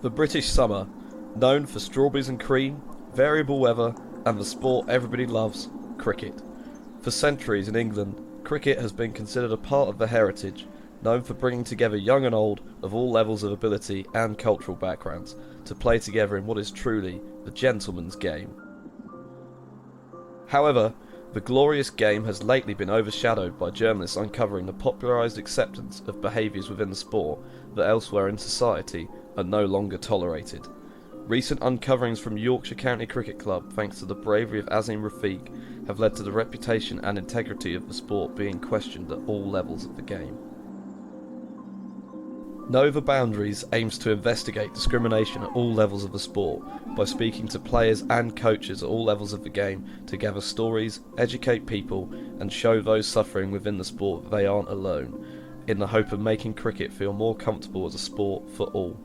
The British summer, known for strawberries and cream, variable weather, and the sport everybody loves, cricket. For centuries in England, cricket has been considered a part of the heritage, known for bringing together young and old of all levels of ability and cultural backgrounds to play together in what is truly the gentleman's game. However, the glorious game has lately been overshadowed by journalists uncovering the popularised acceptance of behaviours within the sport that elsewhere in society are no longer tolerated. Recent uncoverings from Yorkshire County Cricket Club, thanks to the bravery of Azim Rafiq, have led to the reputation and integrity of the sport being questioned at all levels of the game. Know the Boundaries aims to investigate discrimination at all levels of the sport by speaking to players and coaches at all levels of the game to gather stories, educate people and show those suffering within the sport that they aren't alone, in the hope of making cricket feel more comfortable as a sport for all.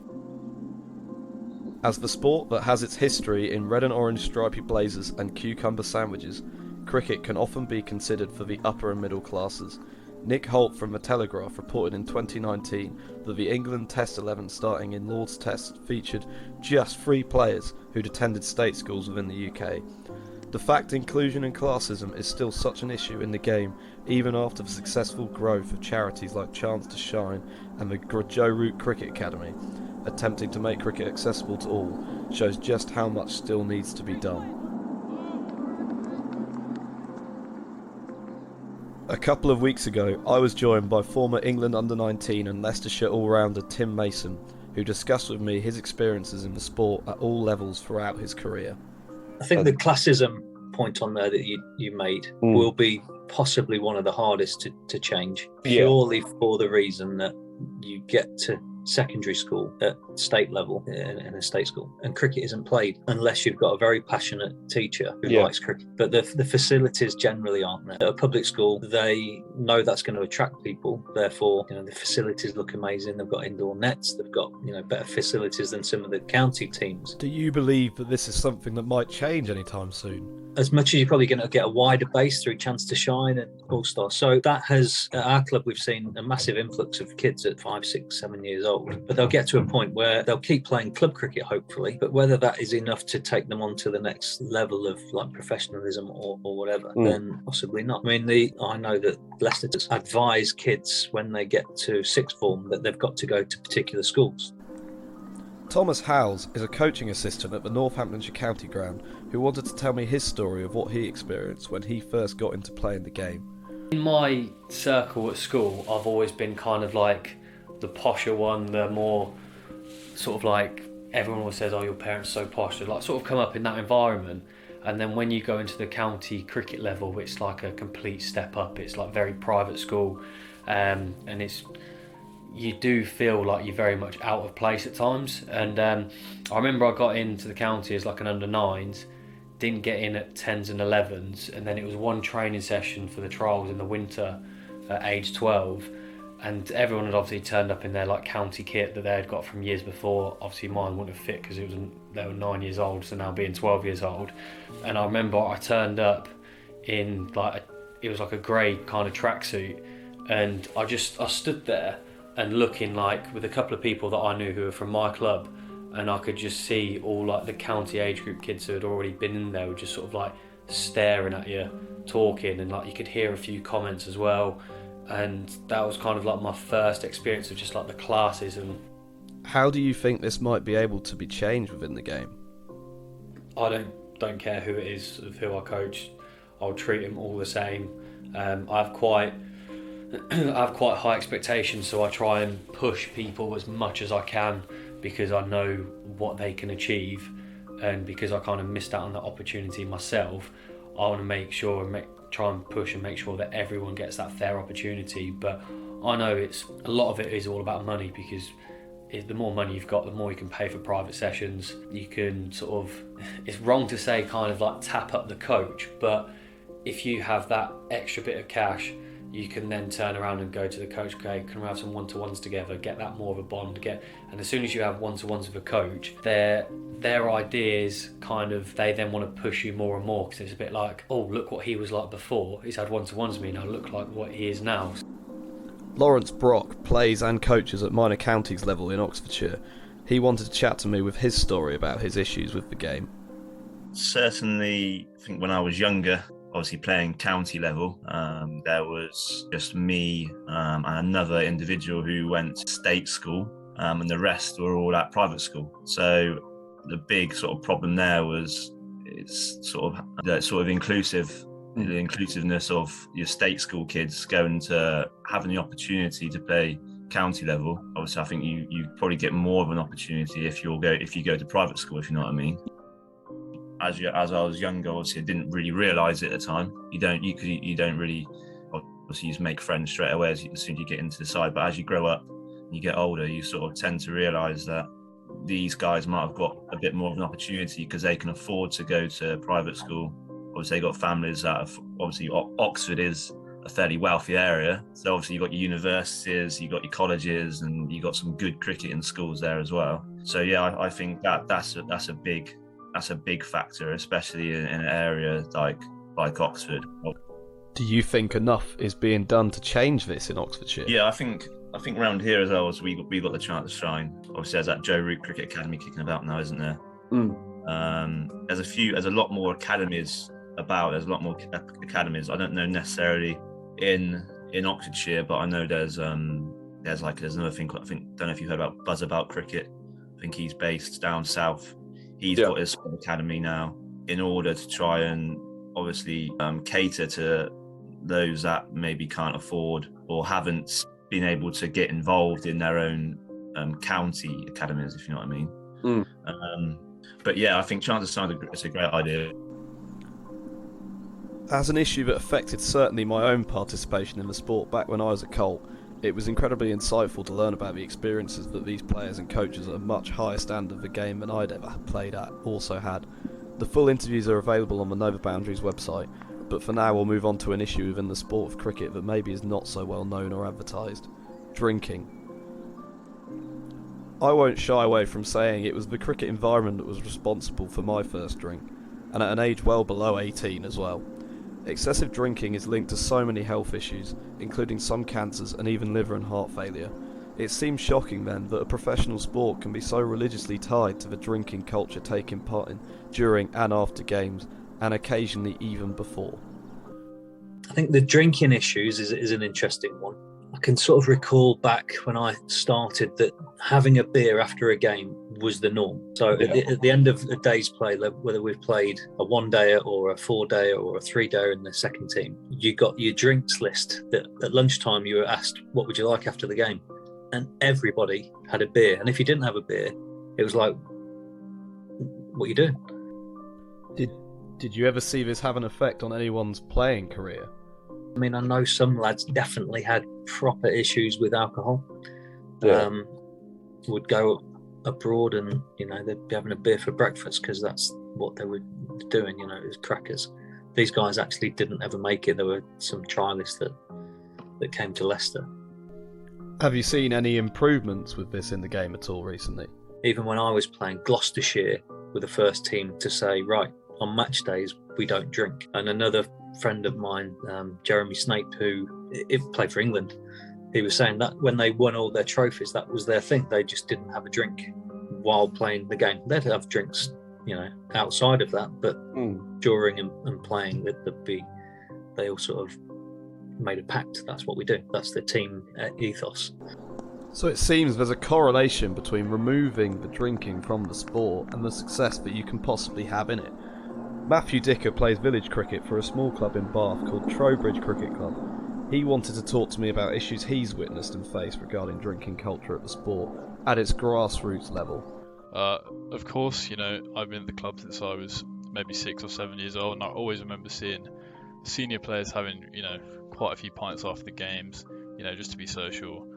As the sport that has its history in red and orange stripy blazers and cucumber sandwiches, cricket can often be considered for the upper and middle classes. Nick Holt from The Telegraph reported in 2019 that the England Test 11 starting in Lord's Test featured just 3 players who'd attended state schools within the UK. The fact inclusion and classism is still such an issue in the game, even after the successful growth of charities like Chance to Shine and the Joe Root Cricket Academy, attempting to make cricket accessible to all, shows just how much still needs to be done. A couple of weeks ago, I was joined by former England under-19 and Leicestershire all-rounder Tim Mason, who discussed with me his experiences in the sport at all levels throughout his career. I think the classism point on there that you made will be possibly one of the hardest to change, purely for the reason that you get to secondary school at state level in a state school, and cricket isn't played unless you've got a very passionate teacher who likes cricket. But the facilities generally aren't there. At a public school, they know that's going to attract people, therefore the facilities look amazing. They've got indoor nets, they've got better facilities than some of the county teams. Do you believe that this is something that might change anytime soon? As much as you're probably going to get a wider base through Chance to Shine and All Star. So that has, at our club, we've seen a massive influx of kids at 5, 6, 7 years old. But they'll get to a point where they'll keep playing club cricket, hopefully. But whether that is enough to take them on to the next level of like professionalism or whatever, then possibly not. I mean, I know that Leicester advise kids when they get to sixth form that they've got to go to particular schools. Thomas Howes is a coaching assistant at the Northamptonshire County Ground who wanted to tell me his story of what he experienced when he first got into playing the game. In my circle at school, I've always been kind of like the posher one, the more sort of like everyone always says, oh, your parents are so posh, like sort of come up in that environment. And then when you go into the county cricket level, it's like a complete step up. It's like very private school, and you do feel like you're very much out of place at times. And I remember I got into the county as like an under-9s, didn't get in at 10s and 11s, and then it was one training session for the trials in the winter at age 12, and everyone had obviously turned up in their like county kit that they had got from years before. Obviously mine wouldn't have fit because they were 9 years old, so now being 12 years old. And I remember I turned up in it was like a grey kind of tracksuit, and I stood there and looking like with a couple of people that I knew who were from my club, and I could just see all like the county age group kids who had already been in there were just sort of like staring at you, talking, and like you could hear a few comments as well. And that was kind of like my first experience of just like the classism. How do you think this might be able to be changed within the game? I don't care who it is, of who I coach. I'll treat them all the same. I have quite high expectations, so I try and push people as much as I can because I know what they can achieve, and because I kind of missed out on that opportunity myself, I want to make sure and try and push and make sure that everyone gets that fair opportunity. But I know a lot of it is all about money, because the more money you've got, the more you can pay for private sessions. You can sort of, it's wrong to say kind of like tap up the coach, but if you have that extra bit of cash, you can then turn around and go to the coach, okay, can we have some one-to-ones together, get that more of a bond, and as soon as you have one-to-ones with a coach, their ideas kind of, they then want to push you more and more, because it's a bit like, oh, look what he was like before, he's had one-to-ones with me, now look like what he is now. Lawrence Brock plays and coaches at minor counties level in Oxfordshire. He wanted to chat to me with his story about his issues with the game. Certainly, I think when I was younger, obviously playing county level, there was just me and another individual who went to state school, and the rest were all at private school. So the big sort of problem there was it's sort of the inclusiveness of your state school kids going to having the opportunity to play county level. Obviously, I think you probably get more of an opportunity if you go to private school, if you know what I mean. As I was younger, obviously I didn't really realise it at the time. You don't really, obviously you just make friends straight away as soon as you get into the side. But as you grow up and you get older, you sort of tend to realise that these guys might have got a bit more of an opportunity because they can afford to go to private school. Obviously they got families that have, obviously Oxford is a fairly wealthy area. So obviously you've got your universities, you've got your colleges, and you've got some good cricket in schools there as well. So yeah, I think that's a big factor, especially in an area like Oxford. Do you think enough is being done to change this in Oxfordshire? Yeah, I think around here as well, we got the chance to shine. Obviously, there's that Joe Root Cricket Academy kicking about now, isn't there? There's a lot more academies about. There's a lot more academies. I don't know necessarily in Oxfordshire, but I know there's another thing. I think, don't know if you heard about Buzz About Cricket. I think he's based down south. He's got his academy now in order to try and obviously cater to those that maybe can't afford or haven't been able to get involved in their own county academies, if you know what I mean. But yeah, I think chances are it's a great idea. As an issue that affected certainly my own participation in the sport back when I was a Colt, it was incredibly insightful to learn about the experiences that these players and coaches at a much higher standard of the game than I'd ever played at also had. The full interviews are available on the Nova Boundaries website, but for now we'll move on to an issue within the sport of cricket that maybe is not so well known or advertised: drinking. I won't shy away from saying it was the cricket environment that was responsible for my first drink, and at an age well below 18 as well. Excessive drinking is linked to so many health issues, including some cancers and even liver and heart failure. It seems shocking then that a professional sport can be so religiously tied to the drinking culture taking part in during and after games, and occasionally even before. I think the drinking issues is an interesting one. I can sort of recall back when I started that having a beer after a game was the norm. So at the end of a day's play, whether we've played a 1-dayer or a 4-dayer or a 3-dayer in the second team, you got your drinks list that at lunchtime you were asked, what would you like after the game? And everybody had a beer. And if you didn't have a beer, it was like, what are you doing? Did you ever see this have an effect on anyone's playing career? I mean, I know some lads definitely had proper issues with alcohol. Would go abroad and, they'd be having a beer for breakfast because that's what they were doing, it was crackers. These guys actually didn't ever make it. There were some trialists that came to Leicester. Have you seen any improvements with this in the game at all recently? Even when I was playing, Gloucestershire were the first team to say, right, on match days, we don't drink. And another friend of mine, Jeremy Snape, who played for England, he was saying that when they won all their trophies, that was their thing. They just didn't have a drink while playing the game. They'd have drinks, outside of that, but during and playing, they all sort of made a pact. That's what we do. That's the team ethos. So it seems there's a correlation between removing the drinking from the sport and the success that you can possibly have in it. Matthew Dicker plays village cricket for a small club in Bath called Trowbridge Cricket Club. He wanted to talk to me about issues he's witnessed and faced regarding drinking culture at the sport at its grassroots level. Of course, I've been at the club since I was maybe 6 or 7 years old, and I always remember seeing senior players having, quite a few pints after the games, just to be social.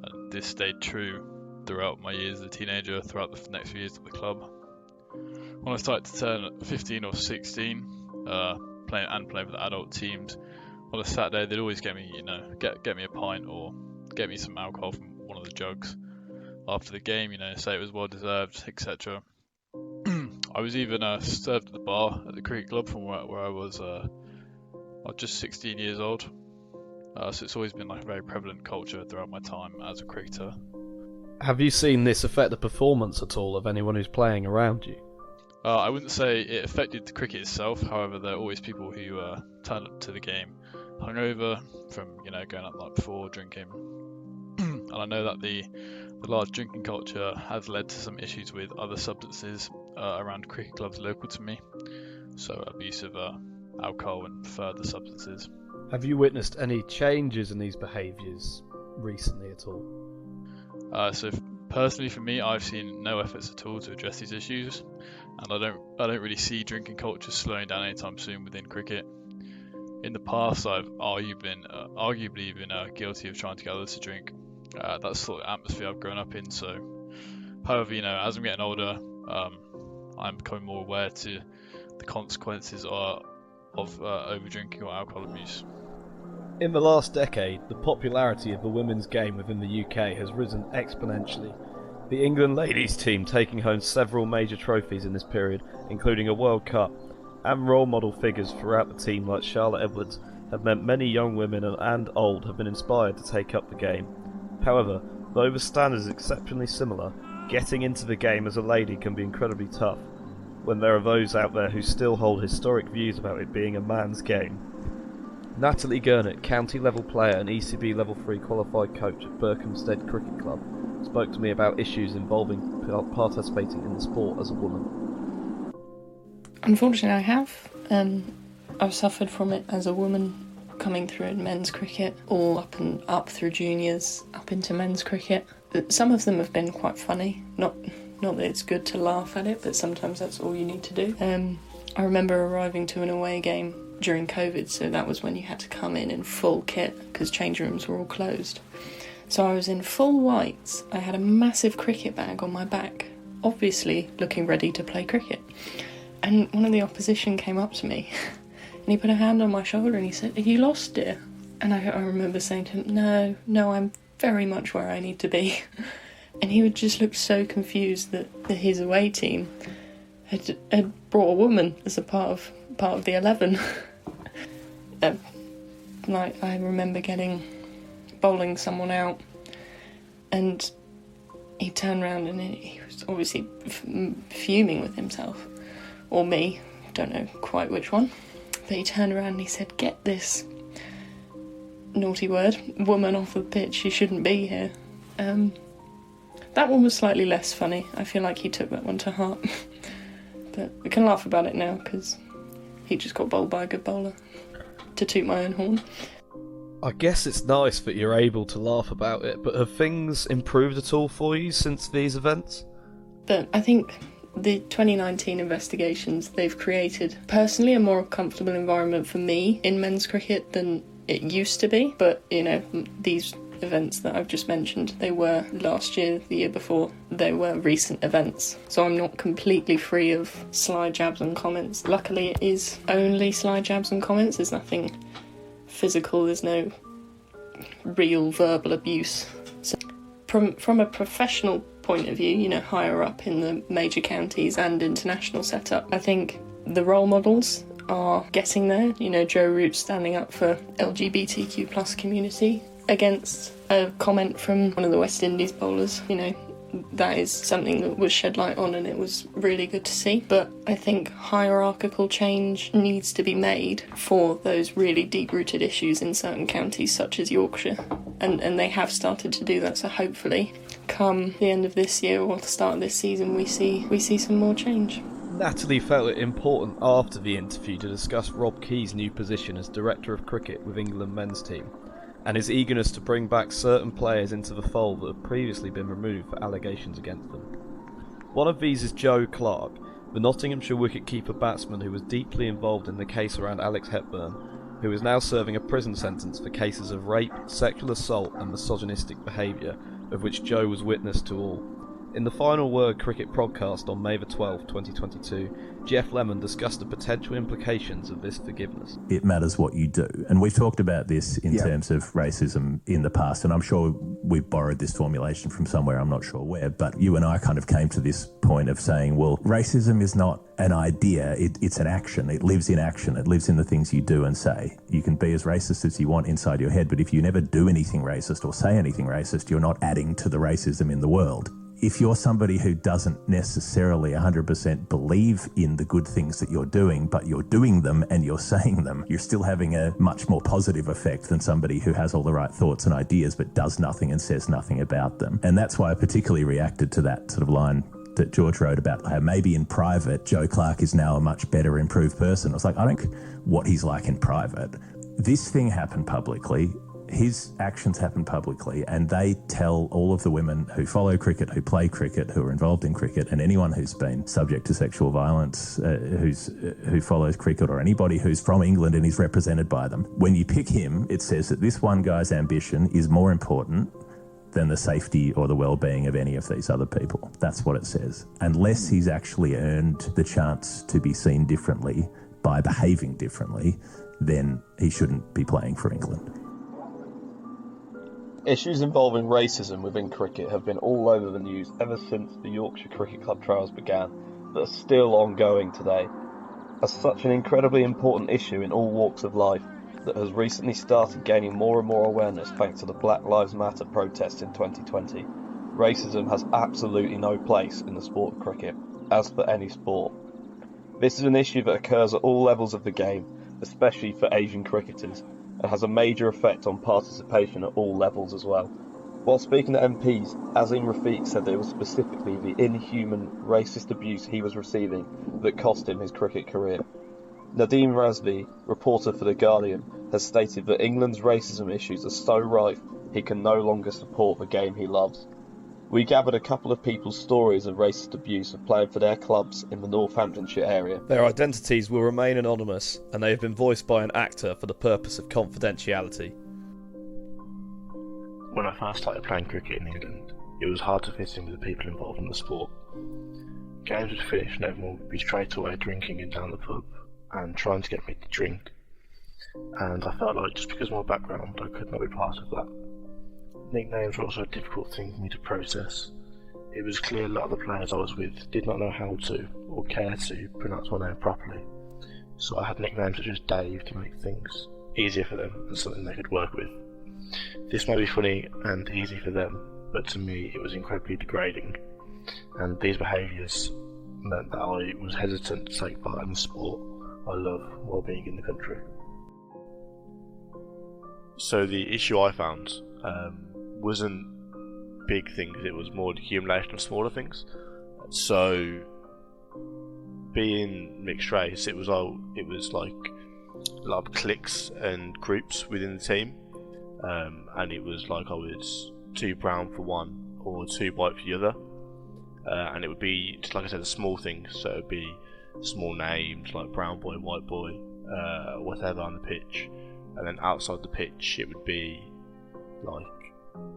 And this stayed true throughout my years as a teenager, throughout the next few years at the club. When I started to turn 15 or 16, playing for the adult teams, on a Saturday they'd always get me, get me a pint or get me some alcohol from one of the jugs after the game, say it was well deserved, etc. I was even served at the bar at the cricket club from where I was just 16 years old. So it's always been like a very prevalent culture throughout my time as a cricketer. Have you seen this affect the performance at all of anyone who's playing around you? I wouldn't say it affected the cricket itself. However, there are always people who turn up to the game hungover from going out the night before, drinking. And I know that the large drinking culture has led to some issues with other substances around cricket clubs local to me. So abuse of alcohol and further substances. Have you witnessed any changes in these behaviours recently at all? Personally, for me, I've seen no efforts at all to address these issues, and I don't really see drinking culture slowing down anytime soon within cricket. In the past, I've arguably been guilty of trying to get others to drink. That's the sort of atmosphere I've grown up in. So, however, as I'm getting older, I'm becoming more aware to the consequences of over drinking or alcohol abuse. In the last decade, the popularity of the women's game within the UK has risen exponentially. The England ladies team taking home several major trophies in this period, including a World Cup, and role model figures throughout the team like Charlotte Edwards have meant many young women and old have been inspired to take up the game. However, though the standard is exceptionally similar, getting into the game as a lady can be incredibly tough, when there are those out there who still hold historic views about it being a man's game. Natalie Gurnett, county level player and ECB level 3 qualified coach at Berkhamsted Cricket Club, spoke to me about issues involving participating in the sport as a woman. Unfortunately, I have. I've suffered from it as a woman coming through in men's cricket, all up through juniors, up into men's cricket. Some of them have been quite funny. Not that it's good to laugh at it, but sometimes that's all you need to do. I remember arriving to an away game during COVID, so that was when you had to come in full kit because change rooms were all closed. So I was in full whites. I had a massive cricket bag on my back, obviously looking ready to play cricket. And one of the opposition came up to me and he put a hand on my shoulder and he said, "Are you lost, dear?" And I remember saying to him, No, I'm very much where I need to be. And he would just look so confused that his away team had brought a woman as a part of the 11. I remember bowling someone out, and he turned around and he was obviously fuming with himself, or me, don't know quite which one, but he turned around and he said, "Get this," naughty word, "woman off the pitch, she shouldn't be here." That one was slightly less funny. I feel like he took that one to heart. But we can laugh about it now because he just got bowled by a good bowler, to toot my own horn. I guess it's nice that you're able to laugh about it, but have things improved at all for you since these events? But I think the 2019 investigations, they've created, personally, a more comfortable environment for me in men's cricket than it used to be. But, these events that I've just mentioned, they were last year, the year before, they were recent events. So I'm not completely free of sly jabs and comments. Luckily, it is only sly jabs and comments. There's nothing physical, there's no real verbal abuse. So from a professional point of view, higher up in the major counties and international setup, I think the role models are getting there. Joe Root standing up for LGBTQ plus community against a comment from one of the West Indies bowlers. That is something that was shed light on, and it was really good to see. But I think hierarchical change needs to be made for those really deep-rooted issues in certain counties such as Yorkshire, and they have started to do that. So hopefully come the end of this year or the start of this season we see some more change. Natalie felt it important after the interview to discuss Rob Key's new position as Director of Cricket with England men's team, and his eagerness to bring back certain players into the fold that have previously been removed for allegations against them. One of these is Joe Clark, the Nottinghamshire wicket-keeper batsman who was deeply involved in the case around Alex Hepburn, who is now serving a prison sentence for cases of rape, sexual assault and misogynistic behaviour, of which Joe was witness to all. In the Final Word Cricket podcast on May the 12th, 2022, Jeff Lemon discussed the potential implications of this forgiveness. It matters what you do. And we've talked about this in terms of racism in the past, and I'm sure we've borrowed this formulation from somewhere, I'm not sure where, but you and I kind of came to this point of saying, well, racism is not an idea, it's an action. It lives in action. It lives in the things you do and say. You can be as racist as you want inside your head, but if you never do anything racist or say anything racist, you're not adding to the racism in the world. If you're somebody who doesn't necessarily 100% believe in the good things that you're doing, but you're doing them and you're saying them, you're still having a much more positive effect than somebody who has all the right thoughts and ideas but does nothing and says nothing about them. And that's why I particularly reacted to that sort of line that George wrote about how maybe in private, Joe Clark is now a much better, improved person. I was like, I don't know what he's like in private. This thing happened publicly. His actions happen publicly, and they tell all of the women who follow cricket, who play cricket, who are involved in cricket, and anyone who's been subject to sexual violence, who follows cricket, or anybody who's from England and is represented by them. When you pick him, it says that this one guy's ambition is more important than the safety or the well-being of any of these other people. That's what it says. Unless he's actually earned the chance to be seen differently by behaving differently, then he shouldn't be playing for England. Issues involving racism within cricket have been all over the news ever since the Yorkshire Cricket Club trials began, but are still ongoing today. As such an incredibly important issue in all walks of life that has recently started gaining more and more awareness thanks to the Black Lives Matter protests in 2020, racism has absolutely no place in the sport of cricket, as for any sport. This is an issue that occurs at all levels of the game, especially for Asian cricketers, and has a major effect on participation at all levels as well. While speaking to MPs, Azim Rafiq said that it was specifically the inhuman, racist abuse he was receiving that cost him his cricket career. Nadeem Razvi, reporter for The Guardian, has stated that England's racism issues are so rife he can no longer support the game he loves. We gathered a couple of people's stories of racist abuse of playing for their clubs in the Northamptonshire area. Their identities will remain anonymous, and they have been voiced by an actor for the purpose of confidentiality. When I first started playing cricket in England, it was hard to fit in with the people involved in the sport. Games would finish and everyone would be straight away drinking and down the pub and trying to get me to drink. And I felt like just because of my background, I could not be part of that. Nicknames were also a difficult thing for me to process. It was clear a lot of the players I was with did not know how to, or care to, pronounce my name properly. So I had nicknames such as Dave to make things easier for them and something they could work with. This may be funny and easy for them, but to me it was incredibly degrading. And these behaviours meant that I was hesitant to take part in the sport I love while being in the country. So the issue I found wasn't big things, it was more the accumulation of smaller things. So being mixed race, it was like a lot of cliques and groups within the team, and it was like I was too brown for one or too white for the other, and it would be just like I said, the small things. So it would be small names like brown boy, white boy, whatever on the pitch, and then outside the pitch it would be like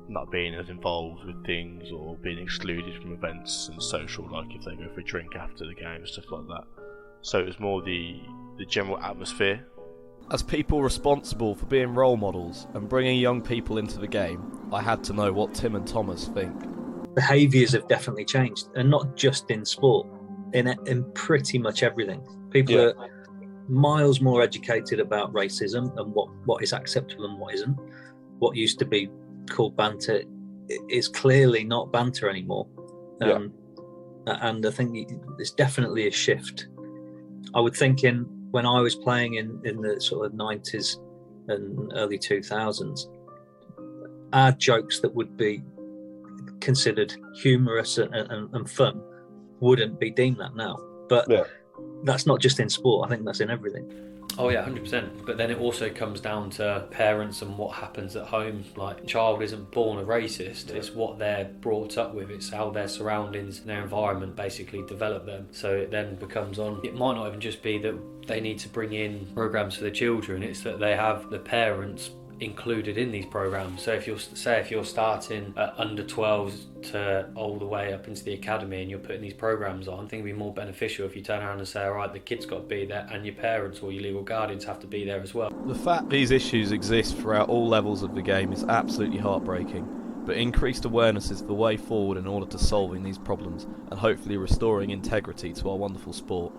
not being as involved with things or being excluded from events and social, like if they go for a drink after the game and stuff like that. So it was more the general atmosphere. As people responsible for being role models and bringing young people into the game, I had to know what Tim and Thomas think. Behaviours have definitely changed, and not just in sport, in pretty much everything. People are miles more educated about racism and what is acceptable and what isn't. What used to be called banter is clearly not banter anymore. And I think there's definitely a shift. I would think when I was playing in the sort of 90s and early 2000s, our jokes that would be considered humorous and fun wouldn't be deemed that now. But that's not just in sport, I think that's in everything. Oh yeah, 100%. But then it also comes down to parents and what happens at home. Like, a child isn't born a racist, it's what they're brought up with, it's how their surroundings and their environment basically develop them. So it then becomes on, it might not even just be that they need to bring in programs for the children, it's that they have the parents included in these programs. So if you're starting at under 12s to all the way up into the academy and you're putting these programs on, I think it'd be more beneficial if you turn around and say, all right, the kid's got to be there and your parents or your legal guardians have to be there as well. The fact these issues exist throughout all levels of the game is absolutely heartbreaking, but increased awareness is the way forward in order to solving these problems and hopefully restoring integrity to our wonderful sport.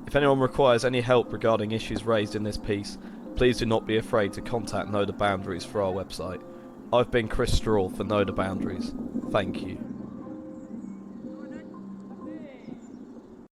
If anyone requires any help regarding issues raised in this piece, please do not be afraid to contact Know the Boundaries for our website. I've been Chris Straw for Know the Boundaries. Thank you.